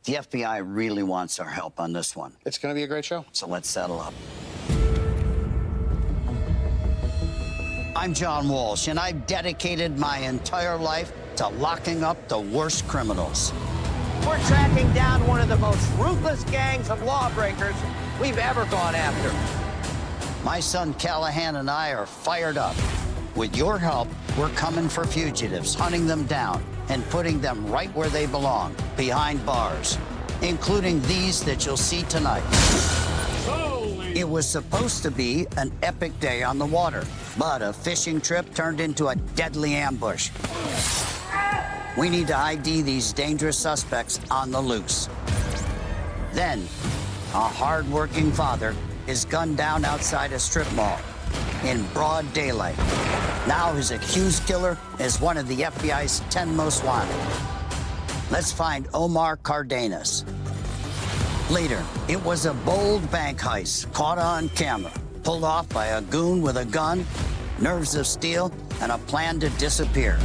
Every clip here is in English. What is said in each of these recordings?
The FBI really wants our help on this one. It's going to be a great show. So let's settle up. I'm John Walsh, and I've dedicated my entire life to locking up the worst criminals. We're tracking down one of the most ruthless gangs of lawbreakers we've ever gone after. My son Callahan and I are fired up. With your help, we're coming for fugitives, hunting them down, and putting them right where they belong, behind bars, including these that you'll see tonight. It was supposed to be an epic day on the water, but a fishing trip turned into a deadly ambush. We need to ID these dangerous suspects on the loose. Then, a hard-working father is gunned down outside a strip mall in broad daylight. Now his accused killer is one of the FBI's 10 most wanted. Let's find Omar Cardenas. Later, it was a bold bank heist caught on camera, pulled off by a goon with a gun, nerves of steel, and a plan to disappear.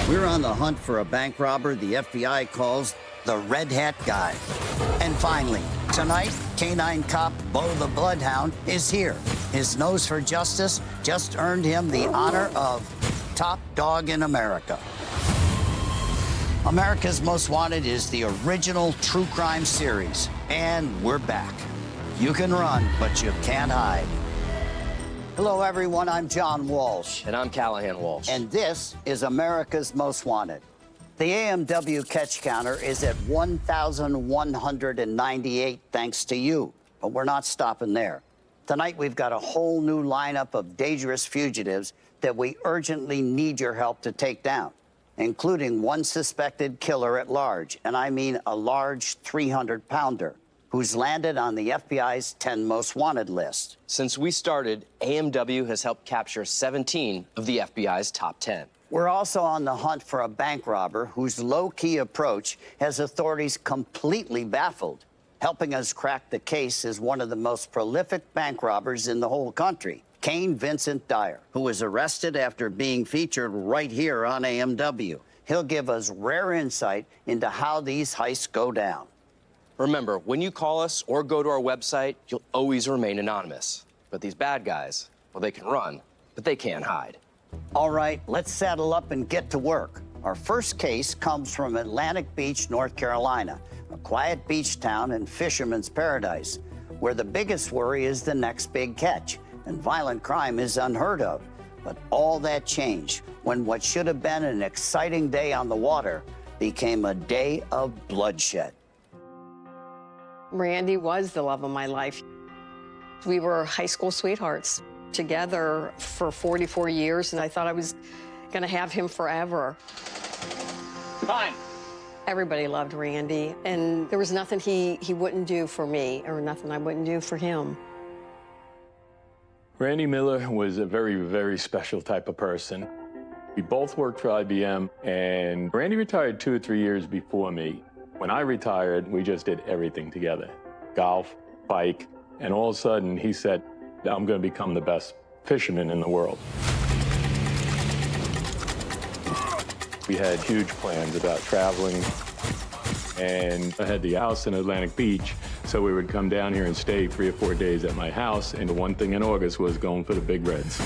We're on the hunt for a bank robber the FBI calls the Red Hat Guy. And finally, tonight, canine cop Bo the Bloodhound is here. His nose for justice just earned him the honor of top dog in America. America's Most Wanted is the original true crime series, and we're back. You can run, but you can't hide. Hello, everyone. I'm John Walsh. And I'm Callahan Walsh. And this is America's Most Wanted. The AMW catch counter is at 1,198 thanks to you, but we're not stopping there. Tonight, we've got a whole new lineup of dangerous fugitives that we urgently need your help to take down, including one suspected killer at large, and I mean a large 300-pounder, who's landed on the FBI's 10 most wanted list. Since we started, AMW has helped capture 17 of the FBI's top 10. We're also on the hunt for a bank robber whose low-key approach has authorities completely baffled. Helping us crack the case is one of the most prolific bank robbers in the whole country, Kane Vincent Dyer, who was arrested after being featured right here on AMW. He'll give us rare insight into how these heists go down. Remember, when you call us or go to our website, you'll always remain anonymous. But these bad guys, well, they can run, but they can't hide. All right, let's saddle up and get to work. Our first case comes from Atlantic Beach, North Carolina, a quiet beach town and fisherman's paradise, where the biggest worry is the next big catch, and violent crime is unheard of. But all that changed when what should have been an exciting day on the water became a day of bloodshed. Randy was the love of my life. We were high school sweethearts together for 44 years, and I thought I was going to have him forever. Fine. Everybody loved Randy, and there was nothing he wouldn't do for me or nothing I wouldn't do for him. Randy Miller was a very, very special type of person. We both worked for IBM, and Randy retired 2 or 3 years before me. When I retired, we just did everything together. Golf, bike, and all of a sudden he said, I'm going to become the best fisherman in the world. We had huge plans about traveling, and I had the house in Atlantic Beach, so we would come down here and stay 3 or 4 days at my house, and the one thing in August was going for the big reds.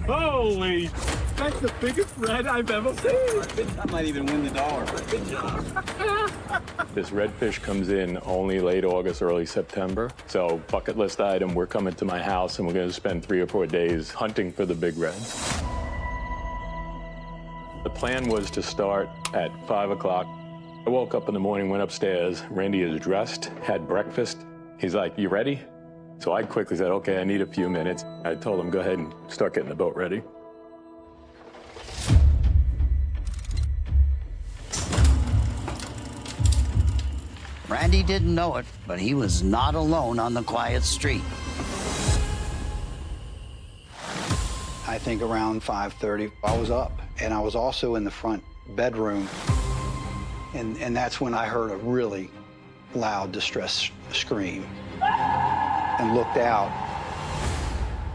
Holy, that's the biggest red I've ever seen. I might even win the dollar. This redfish comes in only late August, early September. So bucket list item, we're coming to my house and we're gonna spend 3 or 4 days hunting for the big reds. The plan was to start at 5 o'clock. I woke up in the morning, went upstairs. Randy is dressed, had breakfast. He's like, you ready? So I quickly said, okay, I need a few minutes. I told him, go ahead and start getting the boat ready. Randy didn't know it, but he was not alone on the quiet street. I think around 5:30, I was up, and I was also in the front bedroom, and that's when I heard a really loud distress scream and looked out.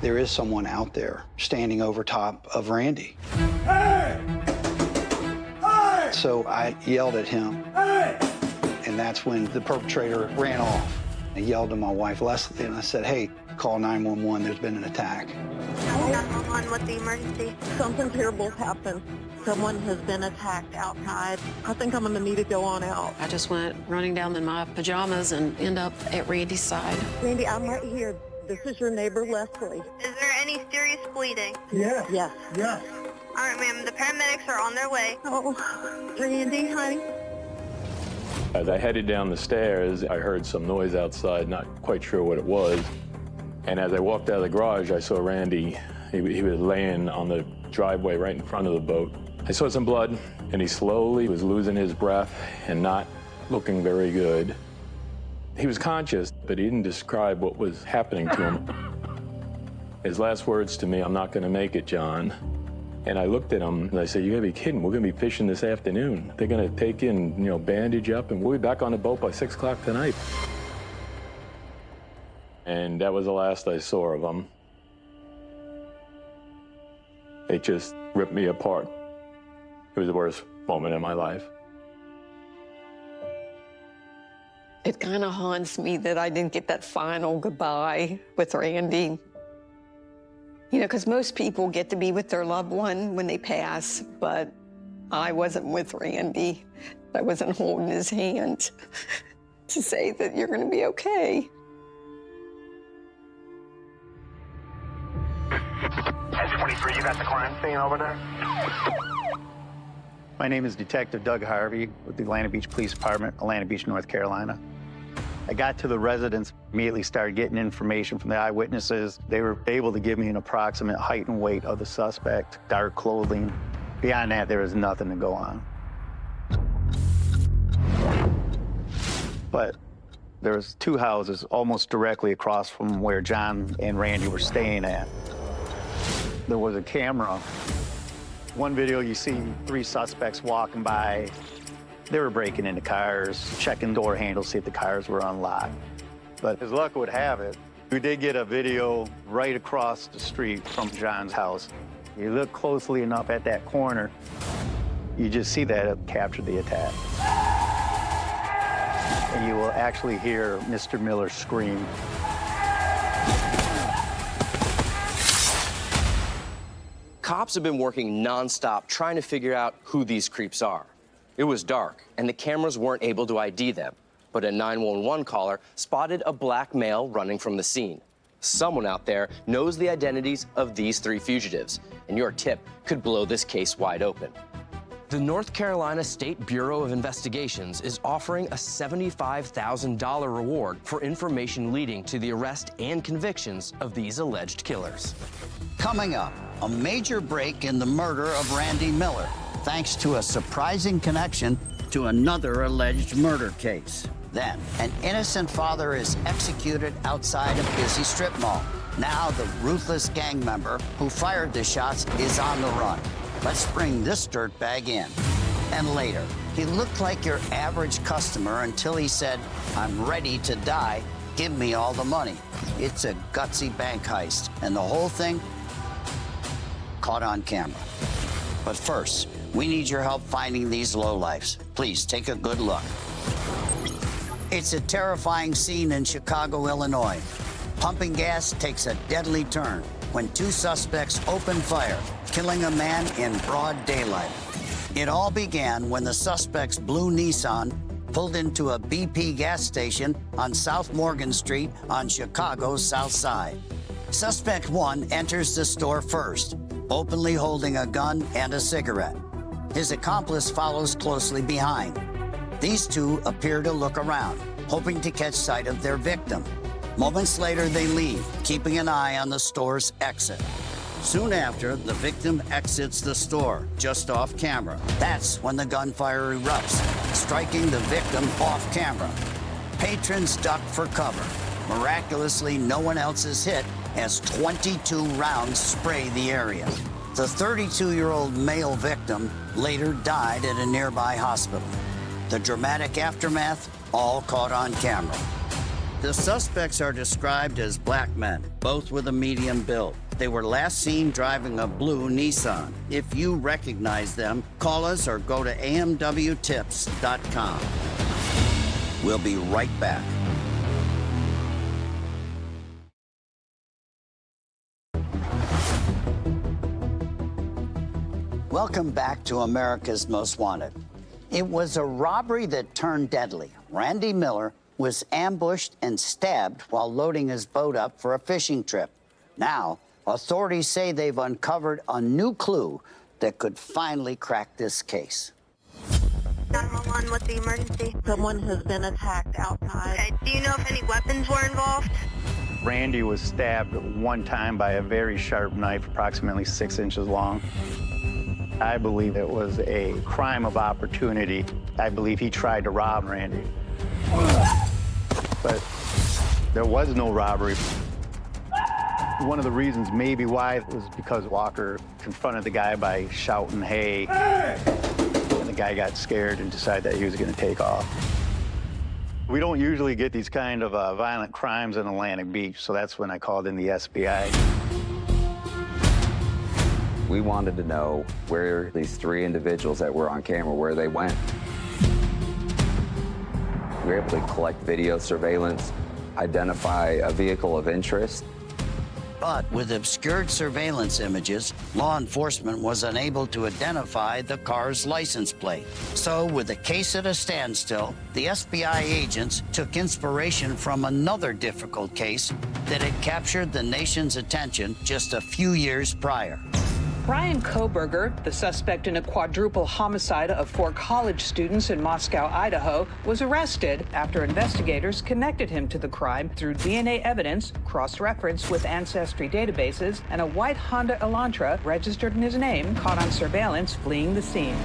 There is someone out there standing over top of Randy. Hey! Hey! So I yelled at him. Hey! And that's when the perpetrator ran off. I yelled to my wife, Leslie, and I said, hey, call 911, there's been an attack. 911, what's the emergency? Something terrible happened. Someone has been attacked outside. I think I'm gonna need to go on out. I just went running down in my pajamas and end up at Randy's side. Randy, I'm right here. This is your neighbor, Leslie. Is there any serious bleeding? Yes. Yes. Yes. All right, ma'am, the paramedics are on their way. Oh, Randy, honey. As I headed down the stairs, I heard some noise outside, not quite sure what it was. And as I walked out of the garage, I saw Randy. He was laying on the driveway right in front of the boat. I saw some blood, and he slowly was losing his breath and not looking very good. He was conscious, but he didn't describe what was happening to him. His last words to me, "I'm not gonna make it, John." And I looked at him and I said, "You gotta be kidding. We're gonna be fishing this afternoon. They're gonna take you and, bandage up, and we'll be back on the boat by 6 o'clock tonight." And that was the last I saw of him. It just ripped me apart. It was the worst moment in my life. It kind of haunts me that I didn't get that final goodbye with Randy. Because most people get to be with their loved one when they pass, but I wasn't with Randy. I wasn't holding his hand to say that you're going to be okay. S23, you got the crime scene over there? My name is Detective Doug Harvey with the Atlantic Beach Police Department, Atlantic Beach, North Carolina. I got to the residence, immediately started getting information from the eyewitnesses. They were able to give me an approximate height and weight of the suspect, dark clothing. Beyond that, there was nothing to go on. But there was 2 houses almost directly across from where John and Randy were staying at. There was a camera. One video, you see 3 suspects walking by. They were breaking into cars, checking door handles, see if the cars were unlocked. But as luck would have it, we did get a video right across the street from John's house. You look closely enough at that corner, you just see that it captured the attack. And you will actually hear Mr. Miller scream. Cops have been working nonstop trying to figure out who these creeps are. It was dark, and the cameras weren't able to ID them, but a 911 caller spotted a black male running from the scene. Someone out there knows the identities of these 3 fugitives, and your tip could blow this case wide open. The North Carolina State Bureau of Investigations is offering a $75,000 reward for information leading to the arrest and convictions of these alleged killers. Coming up, a major break in the murder of Randy Miller, thanks to a surprising connection to another alleged murder case. Then, an innocent father is executed outside a busy strip mall. Now, the ruthless gang member who fired the shots is on the run. Let's bring this dirtbag in. And later, he looked like your average customer until he said, "I'm ready to die. Give me all the money." It's a gutsy bank heist, and the whole thing caught on camera. But first, we need your help finding these lowlifes. Please take a good look. It's a terrifying scene in Chicago, Illinois. Pumping gas takes a deadly turn when 2 suspects open fire, killing a man in broad daylight. It all began when the suspect's blue Nissan pulled into a BP gas station on South Morgan Street on Chicago's South Side. Suspect 1 enters the store first, openly holding a gun and a cigarette. His accomplice follows closely behind. These 2 appear to look around, hoping to catch sight of their victim. Moments later, they leave, keeping an eye on the store's exit. Soon after, the victim exits the store, just off camera. That's when the gunfire erupts, striking the victim off camera. Patrons duck for cover. Miraculously, no one else is hit as 22 rounds spray the area. The 32-year-old male victim later died at a nearby hospital. The dramatic aftermath, all caught on camera. The suspects are described as black men, both with a medium build. They were last seen driving a blue Nissan. If you recognize them, call us or go to amwtips.com. We'll be right back. Welcome back to America's Most Wanted. It was a robbery that turned deadly. Randy Miller was ambushed and stabbed while loading his boat up for a fishing trip. Now, authorities say they've uncovered a new clue that could finally crack this case. 911, what's the emergency? Someone has been attacked outside. Okay, do you know if any weapons were involved? Randy was stabbed one time by a very sharp knife, approximately 6 inches long. I believe it was a crime of opportunity. I believe he tried to rob Randy. But there was no robbery. One of the reasons maybe why was because Walker confronted the guy by shouting, "Hey!" And the guy got scared and decided that he was going to take off. We don't usually get these kind of violent crimes in Atlantic Beach, so that's when I called in the SBI. We wanted to know where these 3 individuals that were on camera, where they went. We were able to collect video surveillance, identify a vehicle of interest. But with obscured surveillance images, law enforcement was unable to identify the car's license plate. So with the case at a standstill, the SBI agents took inspiration from another difficult case that had captured the nation's attention just a few years prior. Brian Koberger, the suspect in a quadruple homicide of 4 college students in Moscow, Idaho, was arrested after investigators connected him to the crime through DNA evidence, cross-referenced with ancestry databases, and a white Honda Elantra registered in his name caught on surveillance fleeing the scene.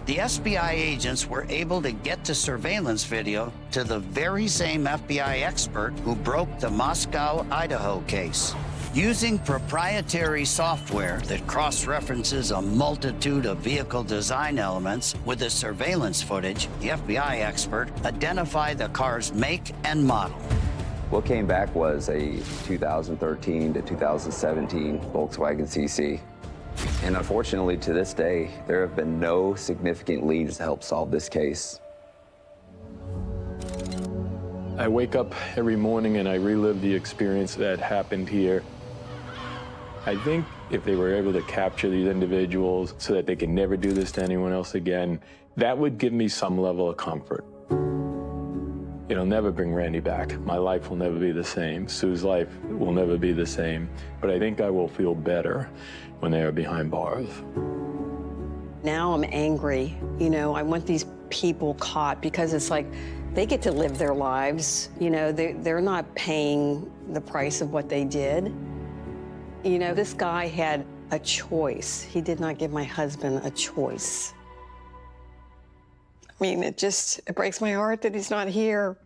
The SBI agents were able to get the surveillance video to the very same FBI expert who broke the Moscow, Idaho case. Using proprietary software that cross-references a multitude of vehicle design elements with the surveillance footage, the FBI expert identified the car's make and model. What came back was a 2013 to 2017 Volkswagen CC. And unfortunately, to this day, there have been no significant leads to help solve this case. I wake up every morning and I relive the experience that happened here. I think if they were able to capture these individuals so that they can never do this to anyone else again, that would give me some level of comfort. It'll never bring Randy back. My life will never be the same. Sue's life will never be the same. But I think I will feel better when they are behind bars. Now I'm angry. You know, I want these people caught because it's like they get to live their lives. You know, they're not paying the price of what they did. You know, this guy had a choice. He did not give my husband a choice. I mean, it breaks my heart that he's not here.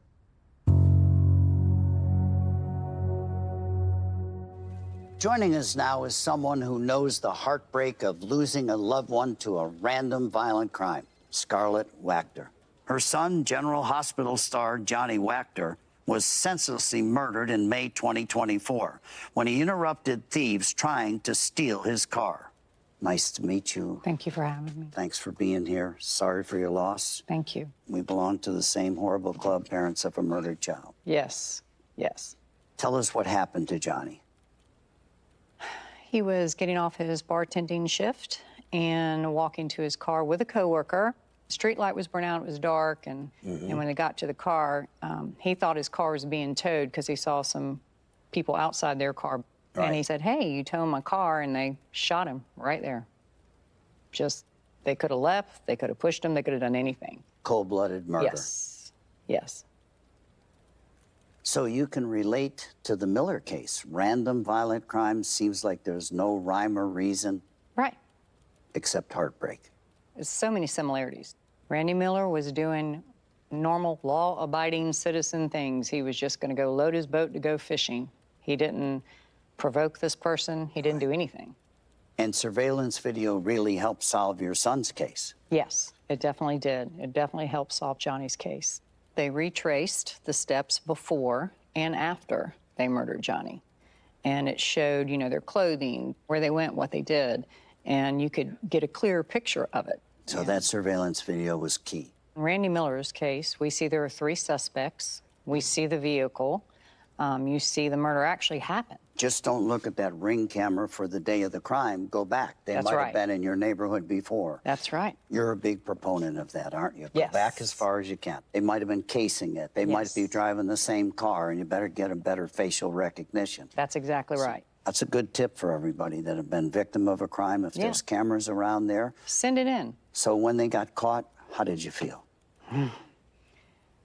Joining us now is someone who knows the heartbreak of losing a loved one to a random violent crime, Scarlett Wachter. Her son, General Hospital star Johnny Wachter, was senselessly murdered in May 2024 when he interrupted thieves trying to steal his car. Nice to meet you. Thank you for having me. Thanks for being here. Sorry for your loss. Thank you. We belong to the same horrible club, parents of a murdered child. Yes, yes. Tell us what happened to Johnny. He was getting off his bartending shift and walking to his car with a coworker. Street light was burnt out, it was dark, and when they got to the car, he thought his car was being towed because he saw some people outside their car. Right. And he said, "Hey, you towed my car," and they shot him right there. They could have left, they could have pushed him, they could have done anything. Cold-blooded murder. Yes, yes. So you can relate to the Miller case. Random violent crimes, seems like there's no rhyme or reason. Right. Except heartbreak. There's so many similarities. Randy Miller was doing normal, law-abiding citizen things. He was just going to go load his boat to go fishing. He didn't provoke this person. He didn't do anything. And surveillance video really helped solve your son's case. Yes, it definitely did. It definitely helped solve Johnny's case. They retraced the steps before and after they murdered Johnny. And it showed, you know, their clothing, where they went, what they did. And you could get a clearer picture of it. So that surveillance video was key. In Randy Miller's case, we see there are 3 suspects. We see the vehicle. You see the murder actually happen. Just don't look at that ring camera for the day of the crime. Go back. They That's might right. have been in your neighborhood before. That's right. You're a big proponent of that, aren't you? Yes. Go back as far as you can. They might have been casing it. They might be driving the same car, and you better get a better facial recognition. That's exactly right. That's a good tip for everybody that have been victim of a crime. If there's cameras around there, send it in. So when they got caught, how did you feel?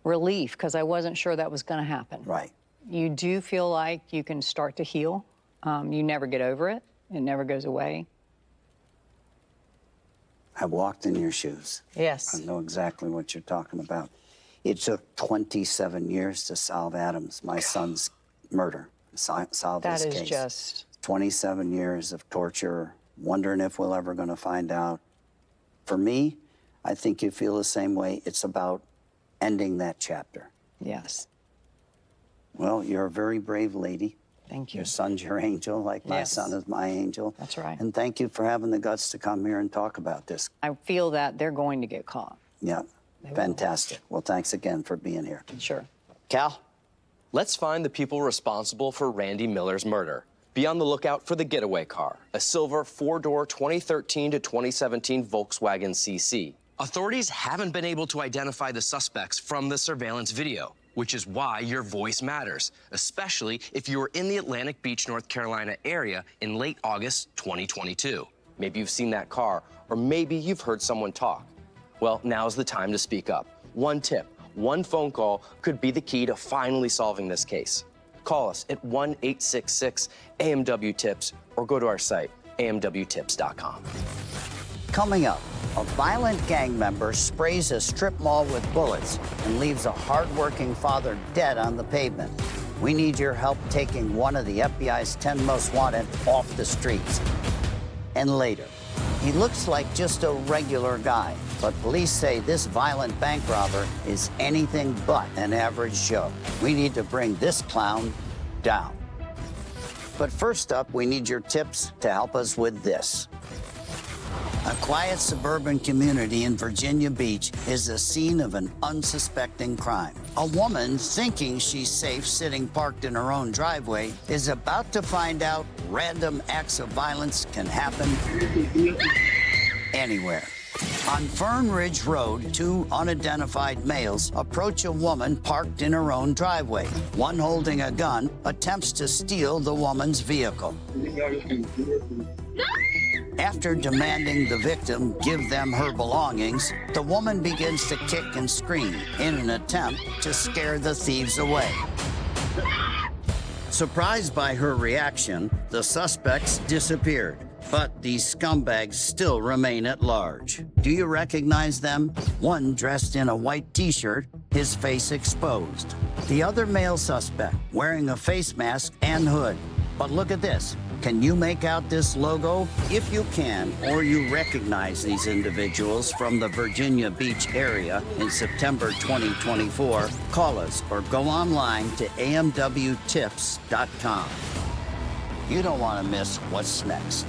Relief, because I wasn't sure that was going to happen. Right. You do feel like you can start to heal. You never get over it. It never goes away. I walked in your shoes. Yes. I know exactly what you're talking about. It took 27 years to solve Adams, my son's murder, solve his case. That is just... 27 years of torture, wondering if we're ever going to find out. For me, I think you feel the same way. It's about ending that chapter. Yes. Well, you're a very brave lady. Thank you. Your son's your angel, like my son is my angel. That's right. And thank you for having the guts to come here and talk about this. I feel that they're going to get caught. Yeah, fantastic. Well, thanks again for being here. Sure. Cal, let's find the people responsible for Randy Miller's murder. Be on the lookout for the getaway car, a silver 4-door 2013 to 2017 Volkswagen CC. Authorities haven't been able to identify the suspects from the surveillance video, which is why your voice matters, especially if you were in the Atlantic Beach, North Carolina area in late August 2022. Maybe you've seen that car, or maybe you've heard someone talk. Well, now's the time to speak up. One tip, one phone call could be the key to finally solving this case. Call us at 1-866-AMW-TIPS or go to our site, amwtips.com. Coming up, a violent gang member sprays a strip mall with bullets and leaves a hardworking father dead on the pavement. We need your help taking one of the FBI's 10 most wanted off the streets. And later, he looks like just a regular guy, but police say this violent bank robber is anything but an average Joe. We need to bring this clown down. But first up, we need your tips to help us with this. A quiet suburban community in Virginia Beach is the scene of an unsuspecting crime. A woman, thinking she's safe sitting parked in her own driveway, is about to find out random acts of violence can happen anywhere. On Fern Ridge Road, 2 unidentified males approach a woman parked in her own driveway. One holding a gun attempts to steal the woman's vehicle. After demanding the victim give them her belongings, the woman begins to kick and scream in an attempt to scare the thieves away. Surprised by her reaction, the suspects disappeared, but these scumbags still remain at large. Do you recognize them? One dressed in a white t-shirt, his face exposed. The other male suspect wearing a face mask and hood. But look at this. Can you make out this logo? If you can, or you recognize these individuals from the Virginia Beach area in September 2024, call us or go online to amwtips.com. You don't want to miss what's next.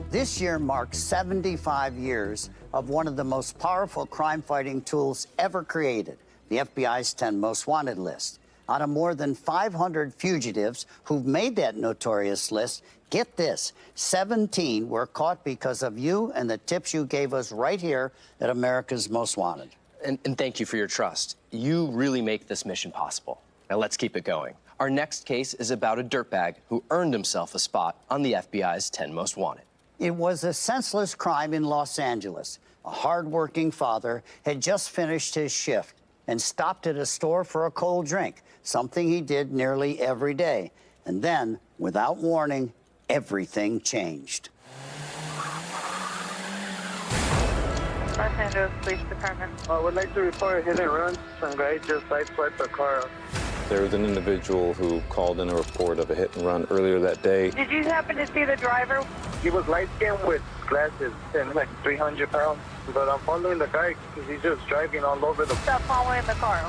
This year marks 75 years of one of the most powerful crime-fighting tools ever created, the FBI's 10 Most Wanted list. Out of more than 500 fugitives who've made that notorious list, get this, 17 were caught because of you and the tips you gave us right here at America's Most Wanted. And thank you for your trust. You really make this mission possible. Now let's keep it going. Our next case is about a dirtbag who earned himself a spot on the FBI's 10 Most Wanted. It was a senseless crime in Los Angeles. A hard-working father had just finished his shift and stopped at a store for a cold drink, something he did nearly every day. And then, without warning, everything changed. Los Angeles Police Department. I would like to report a hit and run. Some guy just sideswiped a car. There was an individual who called in a report of a hit and run earlier that day. Did you happen to see the driver? He was light-skinned with glasses and like 300 pounds. But I'm following the guy because he's just driving all over the... Stop following the car.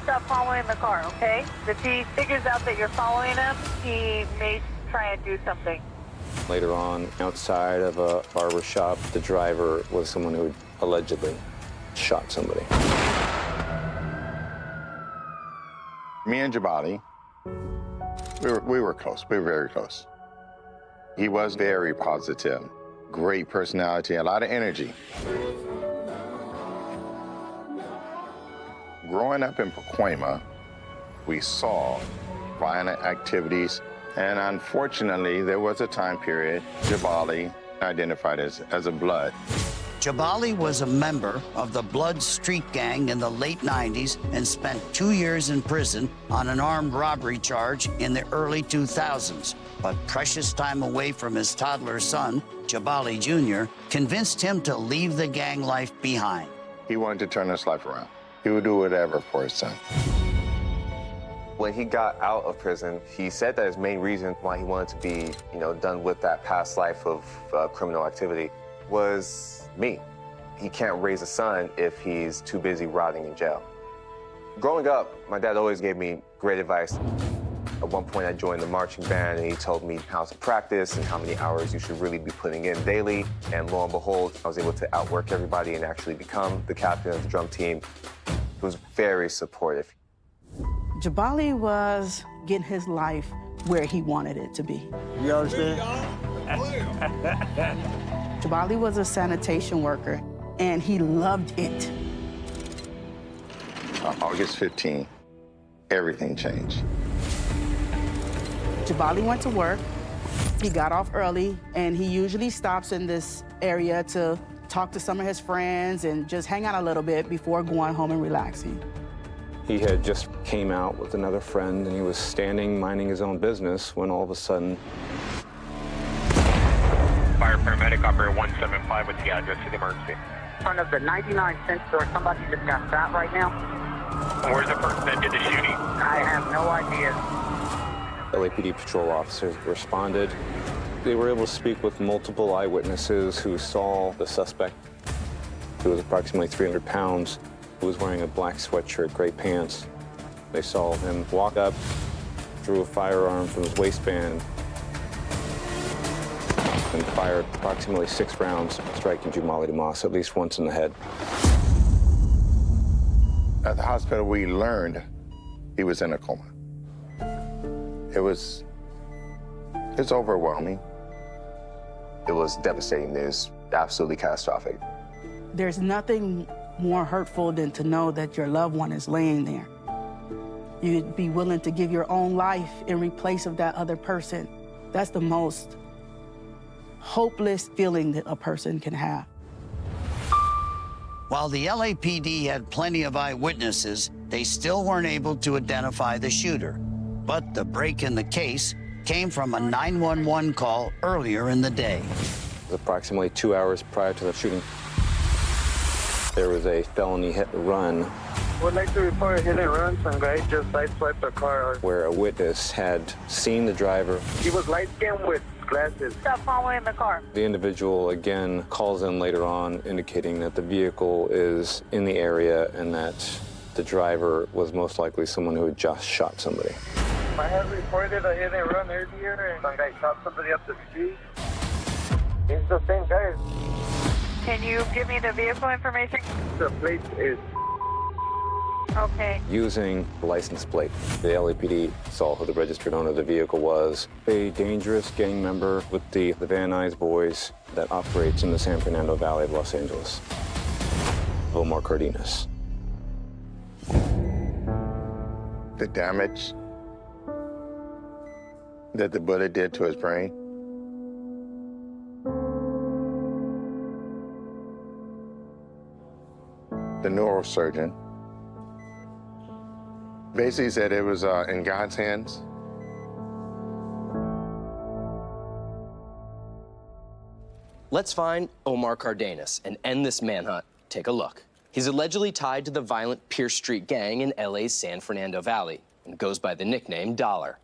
Stop following the car, okay? If he figures out that you're following him, he may try and do something. Later on, outside of a barber shop, the driver was someone who allegedly shot somebody. Me and Jabali, we were close. We were very close. He was very positive, great personality, a lot of energy. Growing up in Pacoima, we saw violent activities, and unfortunately, there was a time period Jabali identified as a Blood. Jabali was a member of the Blood Street Gang in the late 90s and spent 2 years in prison on an armed robbery charge in the early 2000s. But precious time away from his toddler son, Jabali Jr., convinced him to leave the gang life behind. He wanted to turn his life around. He would do whatever for his son. When he got out of prison, he said that his main reason why he wanted to be, done with that past life of criminal activity was me. He can't raise a son if he's too busy rotting in jail. Growing up, my dad always gave me great advice. At one point, I joined the marching band, and he told me how to practice and how many hours you should really be putting in daily. And lo and behold, I was able to outwork everybody and actually become the captain of the drum team. He was very supportive. Jabali was getting his life where he wanted it to be. You understand? Jabali was a sanitation worker, and he loved it. August 15, everything changed. Jabali went to work. He got off early, and he usually stops in this area to talk to some of his friends and just hang out a little bit before going home and relaxing. He had just came out with another friend, and he was standing minding his own business when all of a sudden... Fire paramedic operator 175 with the address of the emergency. In front of the 99-cent store, somebody just got shot right now. Where's the person that did the shooting? I have no idea. LAPD patrol officers responded. They were able to speak with multiple eyewitnesses who saw the suspect, who was approximately 300 pounds, who was wearing a black sweatshirt, gray pants. They saw him walk up, drew a firearm from his waistband, and fired approximately 6 rounds, striking Jumali Demas at least once in the head. At the hospital, we learned he was in a coma. It's overwhelming. It was devastating news, absolutely catastrophic. There's nothing more hurtful than to know that your loved one is laying there. You'd be willing to give your own life in replace of that other person. That's the most hopeless feeling that a person can have. While the LAPD had plenty of eyewitnesses, they still weren't able to identify the shooter. But the break in the case came from a 911 call earlier in the day. It was approximately 2 hours prior to the shooting. There was a felony hit and run. Would like to report a hit and run. Some guy just sideswiped a car. Where a witness had seen the driver. He was light-skinned with glasses. Stop following the car. The individual again calls in later on indicating that the vehicle is in the area and that the driver was most likely someone who had just shot somebody. I have reported a hit and run earlier, and some guy shot somebody up the street. It's the same guy. Can you give me the vehicle information? The plate is... Okay. Using the license plate, the LAPD saw who the registered owner of the vehicle was. A dangerous gang member with the Van Nuys boys that operates in the San Fernando Valley of Los Angeles. Omar Cardenas. The damage that the bullet did to his brain. The neurosurgeon basically said it was in God's hands. Let's find Omar Cardenas and end this manhunt. Take a look. He's allegedly tied to the violent Pierce Street gang in LA's San Fernando Valley and goes by the nickname Dollar.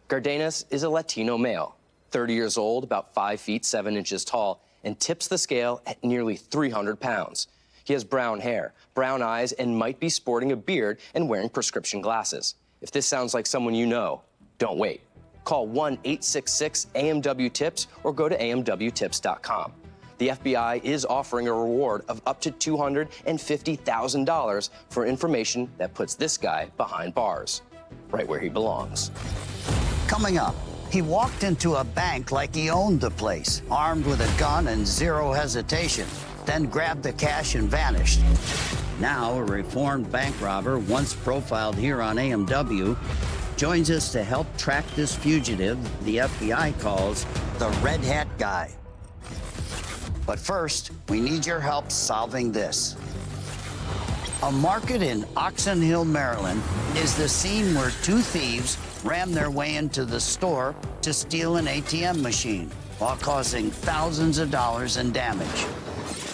Cardenas is a Latino male, 30 years old, about 5 feet 7 inches tall, and tips the scale at nearly 300 pounds. He has brown hair, brown eyes, and might be sporting a beard and wearing prescription glasses. If this sounds like someone you know, don't wait. Call Call 1-866-AMW-TIPS or go to amwtips.com. The FBI is offering a reward of up to $250,000 for information that puts this guy behind bars, right where he belongs. Coming up, he walked into a bank like he owned the place, armed with a gun and zero hesitation, then grabbed the cash and vanished. Now, a reformed bank robber, once profiled here on AMW, joins us to help track this fugitive the FBI calls the Red Hat Guy. But first, we need your help solving this. A market in Oxon Hill, Maryland, is the scene where two thieves rammed their way into the store to steal an ATM machine while causing thousands of dollars in damage.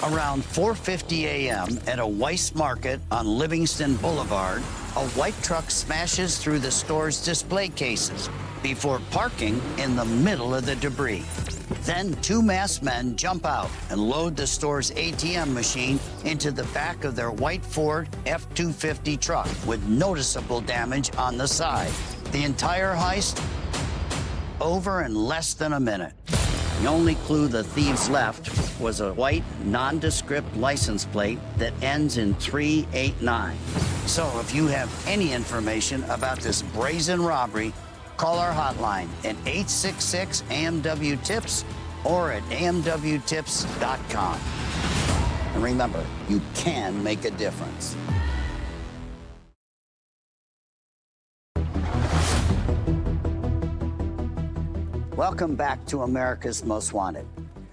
Around 4:50 a.m. at a Weiss Market on Livingston Boulevard, a white truck smashes through the store's display cases before parking in the middle of the debris. Then two masked men jump out and load the store's ATM machine into the back of their white Ford F-250 truck with noticeable damage on the side. The entire heist over in less than a minute. The only clue the thieves left was a white, nondescript license plate that ends in 389. So if you have any information about this brazen robbery, call our hotline at 866-AMW-TIPS or at amwtips.com. And remember, you can make a difference. Welcome back to America's Most Wanted.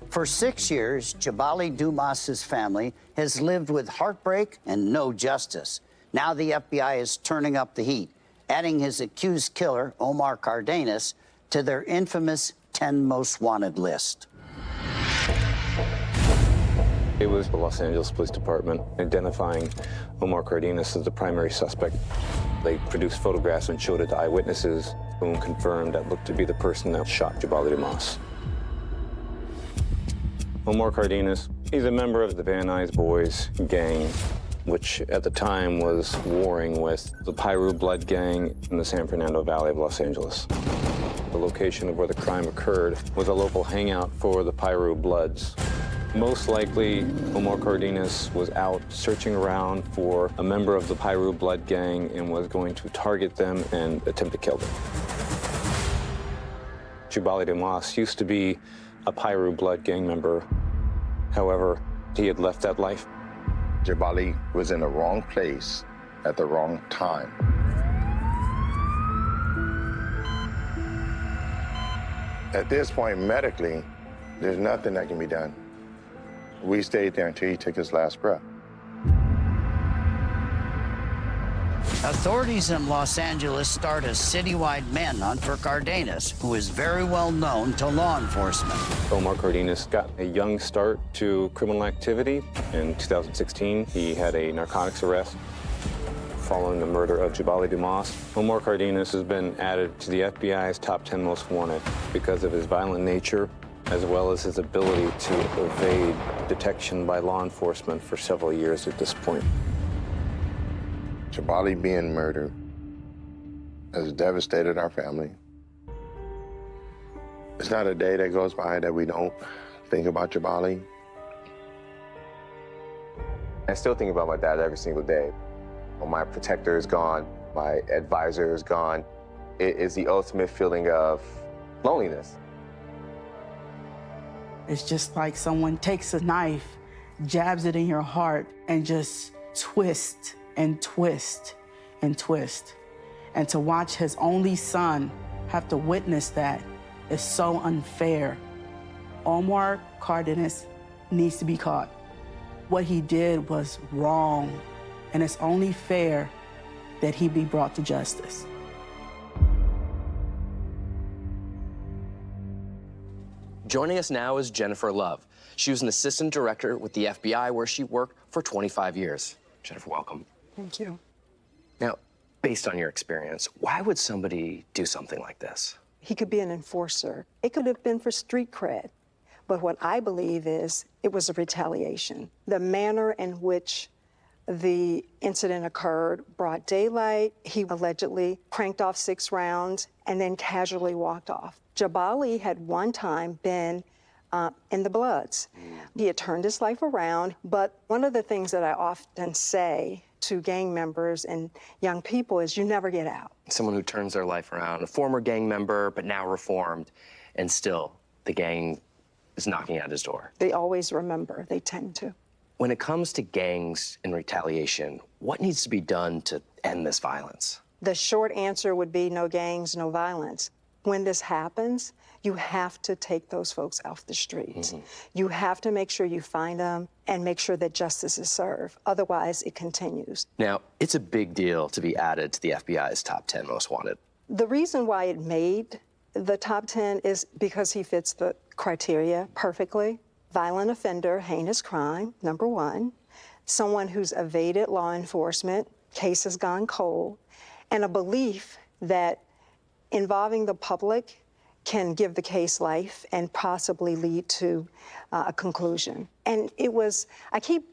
For 6 years, Jabali Dumas's family has lived with heartbreak and no justice. Now the FBI is turning up the heat, adding his accused killer, Omar Cardenas, to their infamous 10 Most Wanted list. It was the Los Angeles Police Department identifying Omar Cardenas as the primary suspect. They produced photographs and showed it to eyewitnesses, whom confirmed that looked to be the person that shot Jabali Dumas. Omar Cardenas, he's a member of the Van Nuys Boys gang, which at the time was warring with the Piru Blood Gang in the San Fernando Valley of Los Angeles. The location of where the crime occurred was a local hangout for the Piru Bloods. Most likely, Omar Cardenas was out searching around for a member of the Piru Blood Gang and was going to target them and attempt to kill them. Jabali Dumas used to be a Piru Blood Gang member. However, he had left that life. Jabali was in the wrong place at the wrong time. At this point, medically, there's nothing that can be done. We stayed there until he took his last breath. Authorities in Los Angeles start a citywide manhunt for Cardenas, who is very well known to law enforcement. Omar Cardenas got a young start to criminal activity. In 2016, he had a narcotics arrest following the murder of Jabali Dumas. Omar Cardenas has been added to the FBI's top 10 most wanted because of his violent nature, as well as his ability to evade detection by law enforcement for several years at this point. Jabali being murdered has devastated our family. It's not a day that goes by that we don't think about Jabali. I still think about my dad every single day. When my protector is gone, my advisor is gone, it is the ultimate feeling of loneliness. It's just like someone takes a knife, jabs it in your heart, and just twist and twist and twist. And to watch his only son have to witness that is so unfair. Omar Cardenas needs to be caught. What he did was wrong, and it's only fair that he be brought to justice. Joining us now is Jennifer Love. She was an assistant director with the FBI, where she worked for 25 years. Jennifer, welcome. Thank you. Now, based on your experience, why would somebody do something like this? He could be an enforcer. It could have been for street cred. But what I believe is it was a retaliation. The manner in which The incident occurred broad daylight. He allegedly cranked off 6 rounds and then casually walked off. Jabali had one time been in the Bloods. He had turned his life around, but one of the things that I often say to gang members and young people is you never get out. Someone who turns their life around, a former gang member, but now reformed, and still the gang is knocking at his door. They always remember, they tend to. When it comes to gangs and retaliation, what needs to be done to end this violence? The short answer would be no gangs, no violence. When this happens, you have to take those folks off the streets. You have to make sure you find them and make sure that justice is served. Otherwise, it continues. Now, it's a big deal to be added to the FBI's top 10 most wanted. The reason why it made the top 10 is because he fits the criteria perfectly. Violent offender, heinous crime, number 1. Someone who's evaded law enforcement, case has gone cold, and a belief that involving the public can give the case life and possibly lead to a conclusion. And it was, I keep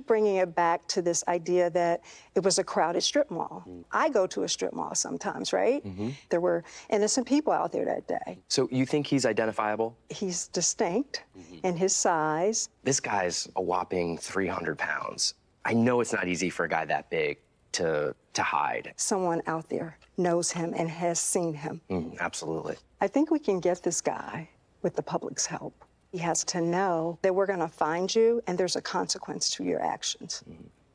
bringing it back to this idea that it was a crowded strip mall. I go to a strip mall sometimes, right? There were innocent people out there that day. So you think he's identifiable? He's distinct in his size. This guy's a whopping 300 pounds. I know it's not easy for a guy that big to hide. Someone out there knows him and has seen him. Absolutely. I think we can get this guy with the public's help. He has to know that we're going to find you and there's a consequence to your actions.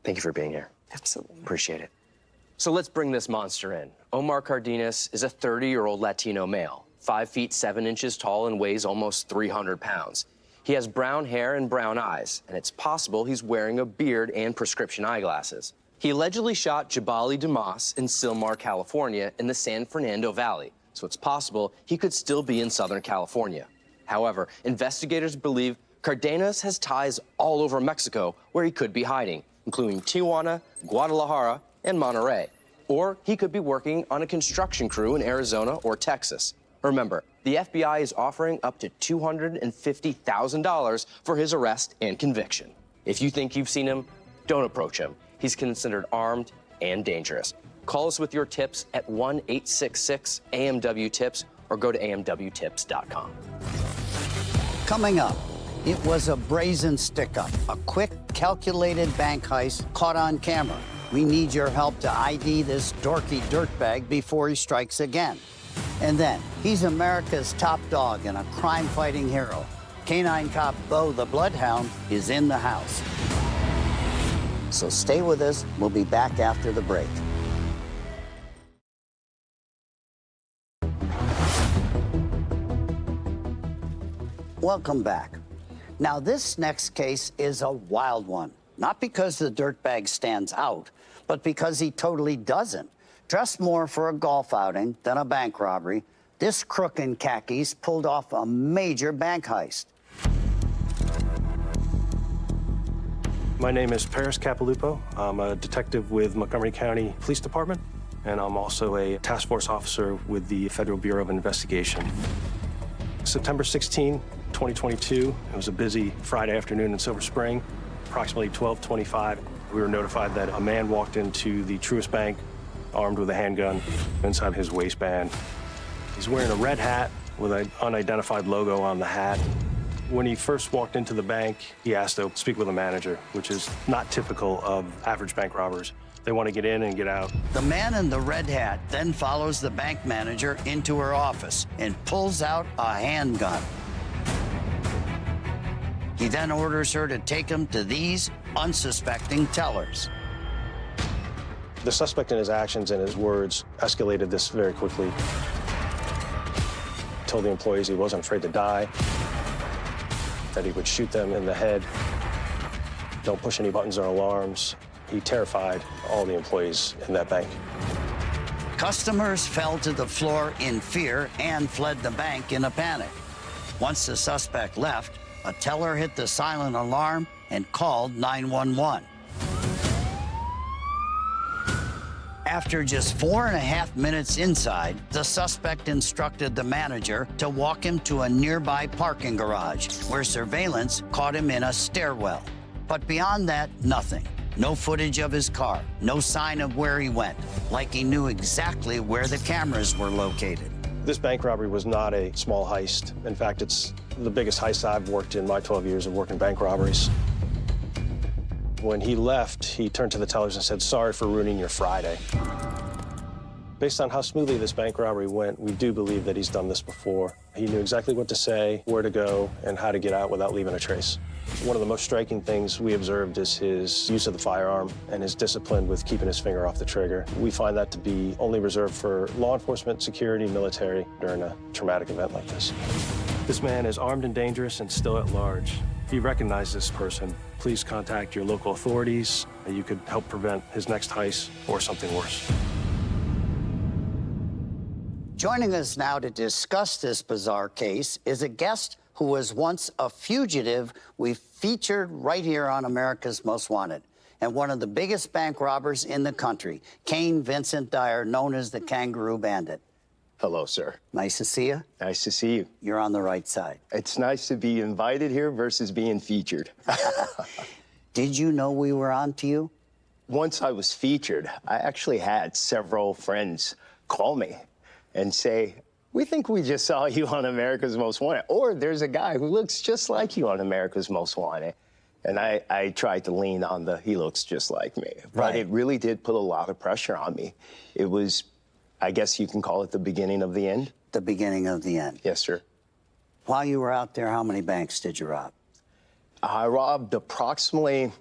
Thank you for being here. Absolutely. Appreciate it. So let's bring this monster in. Omar Cardenas is a 30-year-old Latino male, 5 feet 7 inches tall and weighs almost 300 pounds. He has brown hair and brown eyes, and it's possible he's wearing a beard and prescription eyeglasses. He allegedly shot Jabali Dumas in Sylmar, California, in the San Fernando Valley, so it's possible he could still be in Southern California. However, investigators believe Cardenas has ties all over Mexico where he could be hiding, including Tijuana, Guadalajara, and Monterrey. Or he could be working on a construction crew in Arizona or Texas. Remember, the FBI is offering up to $250,000 for his arrest and conviction. If you think you've seen him, don't approach him. He's considered armed and dangerous. Call us with your tips at 1-866-AMW-TIPS or go to amwtips.com. Coming up, it was a brazen stick-up, a quick, calculated bank heist caught on camera. We need your help to ID this dorky dirtbag before he strikes again. And then, he's America's top dog and a crime-fighting hero. Canine cop Bo the Bloodhound is in the house. So stay with us. We'll be back after the break. Welcome back. Now, this next case is a wild one. Not because the dirtbag stands out, but because he totally doesn't. Dressed more for a golf outing than a bank robbery, this crook in khakis pulled off a major bank heist. My name is Paris Capilupo. I'm a detective with Montgomery County Police Department, and I'm also a task force officer with the Federal Bureau of Investigation. September 16, 2022, it was a busy Friday afternoon in Silver Spring. Approximately 12:25, we were notified that a man walked into the Truist Bank armed with a handgun inside his waistband. He's wearing a red hat with an unidentified logo on the hat. When he first walked into the bank, he asked to speak with a manager, which is not typical of average bank robbers. They want to get in and get out. The man in the red hat then follows the bank manager into her office and pulls out a handgun. He then orders her to take him to these unsuspecting tellers. The suspect in his actions and his words escalated this very quickly. Told the employees he wasn't afraid to die, that he would shoot them in the head, don't push any buttons or alarms. He terrified all the employees in that bank. Customers fell to the floor in fear and fled the bank in a panic. Once the suspect left, a teller hit the silent alarm and called 911. After just 4.5 minutes inside, the suspect instructed the manager to walk him to a nearby parking garage, where surveillance caught him in a stairwell. But beyond that, nothing. No footage of his car, no sign of where he went, like he knew exactly where the cameras were located. This bank robbery was not a small heist. In fact, it's the biggest heist I've worked in my 12 years of working bank robberies. When he left, he turned to the tellers and said, "Sorry for ruining your Friday." Based on how smoothly this bank robbery went, we do believe that he's done this before. He knew exactly what to say, where to go, and how to get out without leaving a trace. One of the most striking things we observed is his use of the firearm and his discipline with keeping his finger off the trigger. We find that to be only reserved for law enforcement, security, military during a traumatic event like this. This man is armed and dangerous and still at large. If you recognize this person, please contact your local authorities. You could help prevent his next heist or something worse. Joining us now to discuss this bizarre case is a guest who was once a fugitive we featured right here on America's Most Wanted, and one of the biggest bank robbers in the country, Kane Vincent Dyer, known as the Kangaroo Bandit. Hello, sir. Nice to see you. Nice to see you. You're on the right side. It's nice to be invited here versus being featured. Did you know we were on to you? Once I was featured, I actually had several friends call me and say, "We think we just saw you on America's Most Wanted," or "There's a guy who looks just like you on America's Most Wanted." And I tried to lean on the "he looks just like me." But it really did put a lot of pressure on me. It was, I guess you can call it the beginning of the end. The beginning of the end. Yes, sir. While you were out there, how many banks did you rob? I robbed approximately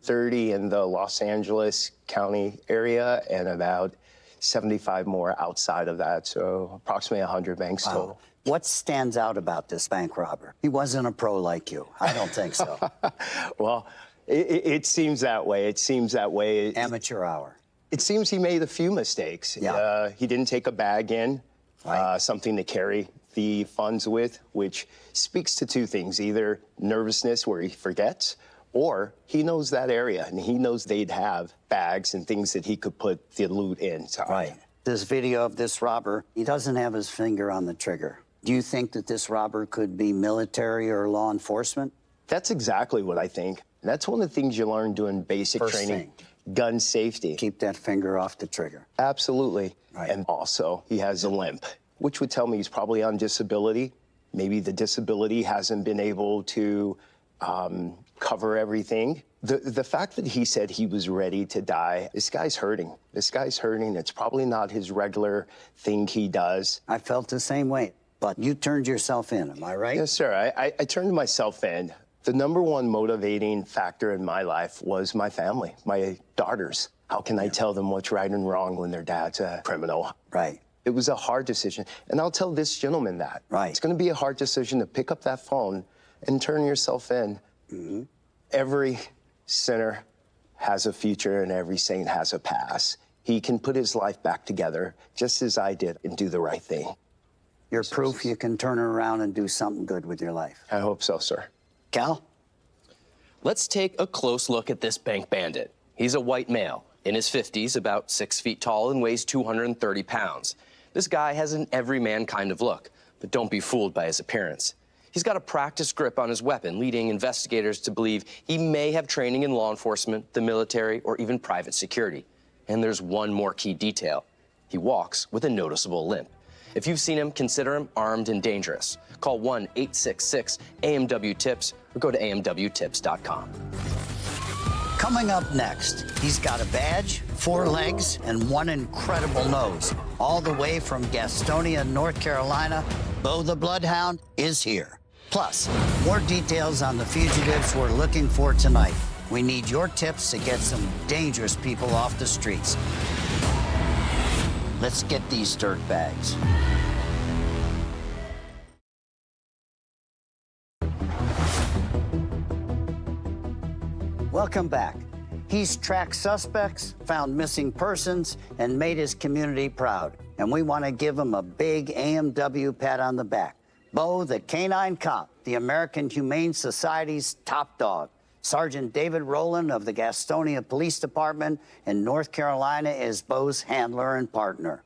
30 in the Los Angeles County area and about 75 more outside of that, so approximately 100 banks total. What stands out about this bank robber? He wasn't a pro like you. I don't think so. Well, it seems that way. It seems that way. Amateur hour. It seems he made a few mistakes. Yeah. He didn't take a bag in, something to carry the funds with, which speaks to two things, either nervousness where he forgets, or he knows that area and he knows they'd have bags and things that he could put the loot in. Right. This video of this robber, he doesn't have his finger on the trigger. Do you think that this robber could be military or law enforcement? That's exactly what I think. That's one of the things you learn doing basic training. Gun safety. Keep that finger off the trigger. Absolutely. Right. And also, he has a limp, which would tell me he's probably on disability. Maybe the disability hasn't been able to cover everything. The fact that he said he was ready to die, this guy's hurting. This guy's hurting. It's probably not his regular thing he does. I felt the same way, but you turned yourself in, am I right? Yes, sir. I turned myself in. The number one motivating factor in my life was my family, my daughters. How can I tell them what's right and wrong when their dad's a criminal? Right. It was a hard decision. And I'll tell this gentleman that. Right. It's going to be a hard decision to pick up that phone and turn yourself in. Mm-hmm. Every sinner has a future and every saint has a past. He can put his life back together, just as I did, and do the right thing. You're proof you can turn it around and do something good with your life. I hope so, sir. Cal? Let's take a close look at this bank bandit. He's a white male, in his 50s, about 6 feet tall, and weighs 230 pounds. This guy has an everyman kind of look, but don't be fooled by his appearance. He's got a practiced grip on his weapon, leading investigators to believe he may have training in law enforcement, the military, or even private security. And there's one more key detail. He walks with a noticeable limp. If you've seen him, consider him armed and dangerous. Call 1-866-AMW-TIPS or go to amwtips.com. Coming up next, he's got a badge, 4 legs, and one incredible nose. All the way from Gastonia, North Carolina, Bo the Bloodhound is here. Plus, more details on the fugitives we're looking for tonight. We need your tips to get some dangerous people off the streets. Let's get these dirt bags. Welcome back. He's tracked suspects, found missing persons, and made his community proud. And we want to give him a big AMW pat on the back. Bo, the canine cop, the American Humane Society's top dog. Sergeant David Rowland of the Gastonia Police Department in North Carolina is Bo's handler and partner.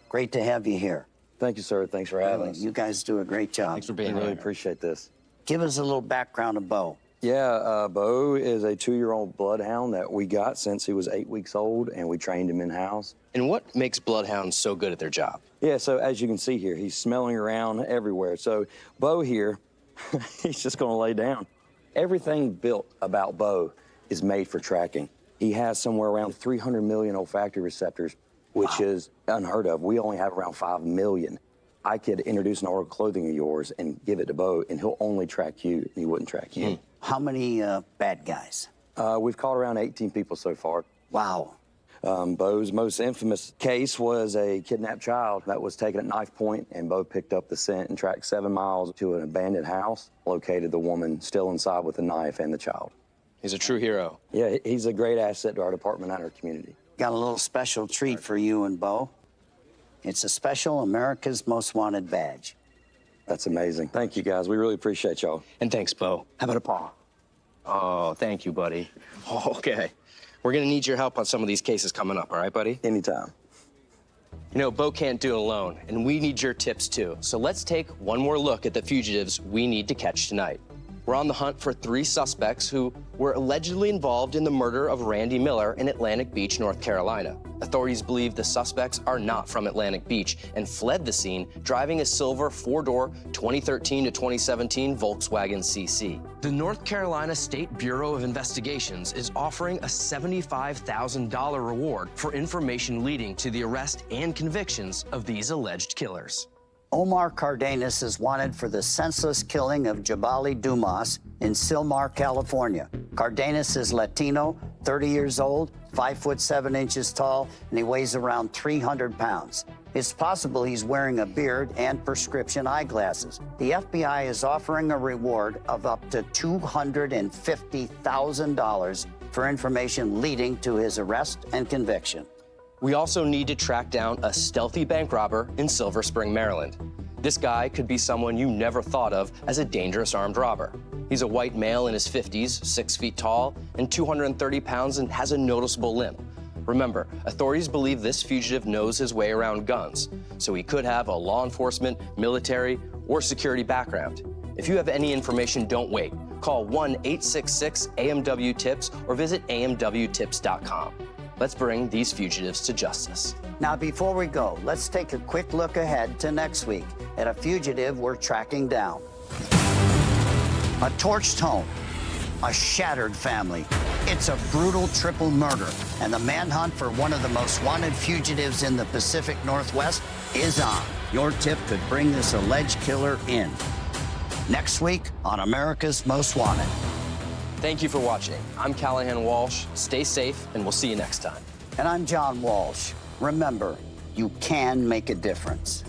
Great to have you here. Thank you, sir. Thanks for having us. You guys do a great job. Thanks for being here. I really appreciate this. Give us a little background of Bo. Yeah, Bo is a 2-year-old bloodhound that we got since he was 8 weeks old, and we trained him in-house. And what makes bloodhounds so good at their job? Yeah, so as you can see here, he's smelling around everywhere. So Bo here, he's just gonna lay down. Everything built about Bo is made for tracking. He has somewhere around 300 million olfactory receptors, which is unheard of. We only have around 5 million. I could introduce an article of clothing of yours and give it to Bo, and he'll only track you, and he wouldn't track you. How many bad guys? We've caught around 18 people so far. Wow. Bo's most infamous case was a kidnapped child that was taken at knife point, and Bo picked up the scent and tracked 7 miles to an abandoned house, located the woman still inside with a knife and the child. He's a true hero. Yeah, he's a great asset to our department and our community. Got a little special treat for you and Bo. It's a special America's Most Wanted badge. That's amazing. Thank you, guys. We really appreciate y'all. And thanks, Bo. How about a paw? Oh, thank you, buddy. Okay. We're gonna need your help on some of these cases coming up, all right, buddy? Anytime. You know, Bo can't do it alone, and we need your tips too. So let's take one more look at the fugitives we need to catch tonight. We're on the hunt for 3 suspects who were allegedly involved in the murder of Randy Miller in Atlantic Beach, North Carolina. Authorities believe the suspects are not from Atlantic Beach and fled the scene driving a silver 4-door 2013 to 2017 Volkswagen CC. The North Carolina State Bureau of Investigations is offering a $75,000 reward for information leading to the arrest and convictions of these alleged killers. Omar Cardenas is wanted for the senseless killing of Jabali Dumas in Sylmar, California. Cardenas is Latino, 30 years old, 5 foot 7 inches tall, and he weighs around 300 pounds. It's possible he's wearing a beard and prescription eyeglasses. The FBI is offering a reward of up to $250,000 for information leading to his arrest and conviction. We also need to track down a stealthy bank robber in Silver Spring, Maryland. This guy could be someone you never thought of as a dangerous armed robber. He's a white male in his 50s, 6 feet tall, and 230 pounds, and has a noticeable limp. Remember, authorities believe this fugitive knows his way around guns, so he could have a law enforcement, military, or security background. If you have any information, don't wait. Call 1-866-AMW-TIPS or visit amwtips.com. Let's bring these fugitives to justice. Now, before we go, let's take a quick look ahead to next week at a fugitive we're tracking down. A torched home, a shattered family. It's a brutal triple murder, and the manhunt for one of the most wanted fugitives in the Pacific Northwest is on. Your tip could bring this alleged killer in. Next week on America's Most Wanted. Thank you for watching. I'm Callahan Walsh. Stay safe, and we'll see you next time. And I'm John Walsh. Remember, you can make a difference.